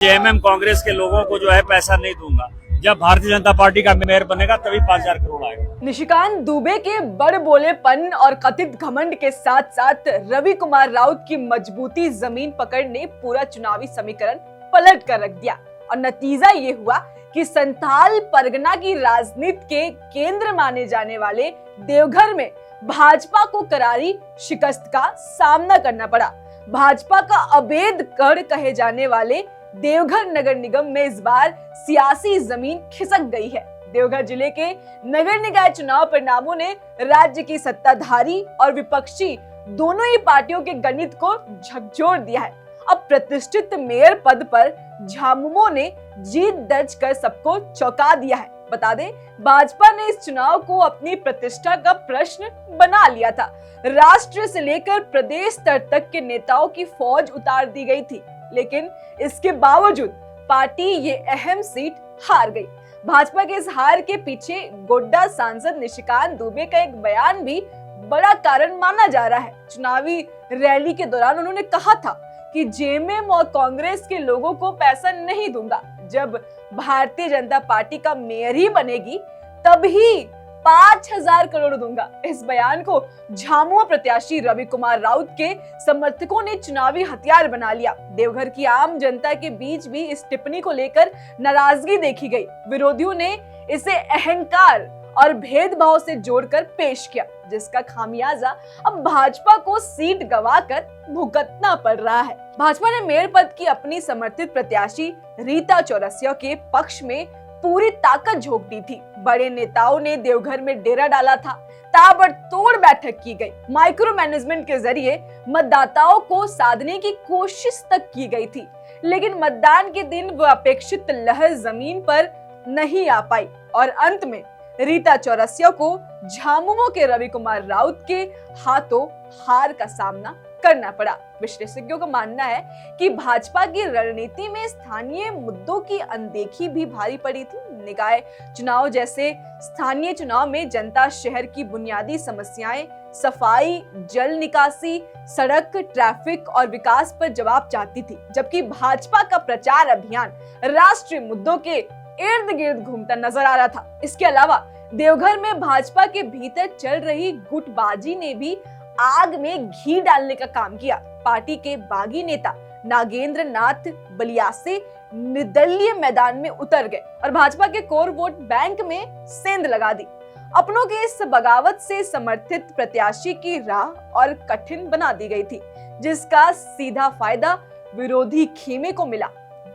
JMM Congress के लोगों को जो है पैसा नहीं दूंगा। जब भारतीय जनता पार्टी का मेयर बनेगा तभी 5,000 करोड़ आएगा। निशिकांत दुबे के बड़ बोलेपन और कथित घमंड के साथ साथ रवि कुमार राउत की मजबूती जमीन पकड़ ने पूरा चुनावी समीकरण पलट कर रख दिया और नतीजा ये हुआ कि संथाल परगना की राजनीति के केंद्र माने जाने वाले देवघर में भाजपा को करारी शिकस्त का सामना करना पड़ा। भाजपा का अवैध गढ़ कहे जाने वाले देवघर नगर निगम में इस बार सियासी जमीन खिसक गई है। देवघर जिले के नगर निकाय चुनाव परिणामों ने राज्य की सत्ताधारी और विपक्षी दोनों ही पार्टियों के गणित को झकझोर दिया है। अब प्रतिष्ठित मेयर पद पर झामुमो ने जीत दर्ज कर सबको चौंका दिया है। बता दें, भाजपा ने इस चुनाव को अपनी प्रतिष्ठा का प्रश्न बना लिया था। राष्ट्र से लेकर प्रदेश स्तर तक के नेताओं की फौज उतार दी गई थी, लेकिन इसके बावजूद पार्टी ये अहम सीट हार गई। भाजपा के इस हार के पीछे गोड्डा सांसद निशिकांत दुबे का एक बयान भी बड़ा कारण माना जा रहा है। चुनावी रैली के दौरान उन्होंने कहा था कि जेएमएम और कांग्रेस के लोगों को पैसा नहीं दूंगा, जब भारतीय जनता पार्टी का मेयर ही बनेगी तभी 5,000 करोड़ दूंगा। इस बयान को झामुमो प्रत्याशी रवि कुमार राउत के समर्थकों ने चुनावी हथियार बना लिया। देवघर की आम जनता के बीच भी इस टिप्पणी को लेकर नाराजगी देखी गई। विरोधियों ने इसे अहंकार और भेदभाव से जोड़कर पेश किया, जिसका खामियाजा अब भाजपा को सीट गंवाकर भुगतना पड़ रहा है। भाजपा ने मेयर पद की अपनी समर्थित प्रत्याशी रीता चौरसिया के पक्ष में पूरी ताकत झोंक दी थी। बड़े नेताओं ने देवघर में डेरा डाला था। ताबड़तोड़ बैठक की गई। माइक्रो मैनेजमेंट के जरिए मतदाताओं को साधने की कोशिश तक की गई थी, लेकिन मतदान के दिन वह अपेक्षित लहर जमीन पर नहीं आ पाई और अंत में रीता चौरसिया को झामुमो के रवि कुमार राउत के हाथों हार का सामना करना पड़ा। विशेषज्ञों का मानना है कि भाजपा की रणनीति में स्थानीय मुद्दों की अनदेखी भी भारी पड़ी थी। निकाय चुनाव जैसे स्थानीय चुनाव में जनता शहर की बुनियादी समस्याएं, सफाई, जल निकासी, सड़क, ट्रैफिक और विकास पर जवाब चाहती थी, जबकि भाजपा का प्रचार अभियान राष्ट्रीय मुद्दों के इर्द गिर्द घूमता नजर आ रहा था। इसके अलावा देवघर में भाजपा के भीतर चल रही गुटबाजी ने भी आग में घी डालने का काम किया। पार्टी के बागी नेता नागेंद्र नाथ बलियासे निर्दलीय मैदान में उतर गए और भाजपा के कोर वोट बैंक में सेंध लगा दी। अपनों के इस बगावत से समर्थित प्रत्याशी की राह और कठिन बना दी गई थी, जिसका सीधा फायदा विरोधी खेमे को मिला।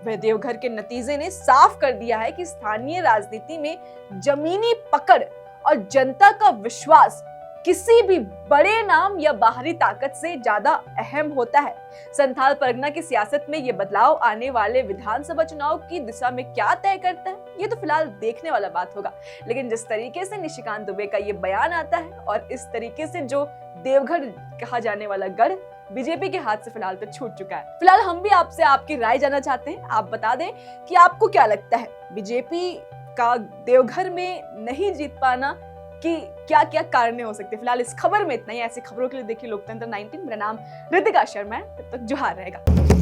वह देवघर के नतीजे ने साफ कर दिया है कि स्थानीय राजनीति में जमीनी पकड़ और जनता का विश्वास किसी भी बड़े नाम या बाहरी ताकत से ज्यादा अहम होता है। संथाल परगना की सियासत में ये बदलाव आने वाले विधानसभा चुनाव की दिशा में क्या तय करता है, ये तो फिलहाल देखने वाला बात होगा। लेकिन जिस तरीके से निशिकांत दुबे का ये बयान आता है और इस तरीके से जो देवघर कहा जाने वाला गढ़ बीजेपी के हाथ से फिलहाल तो छूट चुका है। फिलहाल हम भी आपसे आपकी राय जानना चाहते हैं। आप बता दें कि आपको क्या लगता है, बीजेपी का देवघर में नहीं जीत पाना कि क्या क्या कारण हो सकते हैं। फिलहाल इस खबर में इतना ही। ऐसी खबरों के लिए देखिए लोकतंत्र 19। मेरा नाम रितिका शर्मा है। तब तक जोहार रहेगा।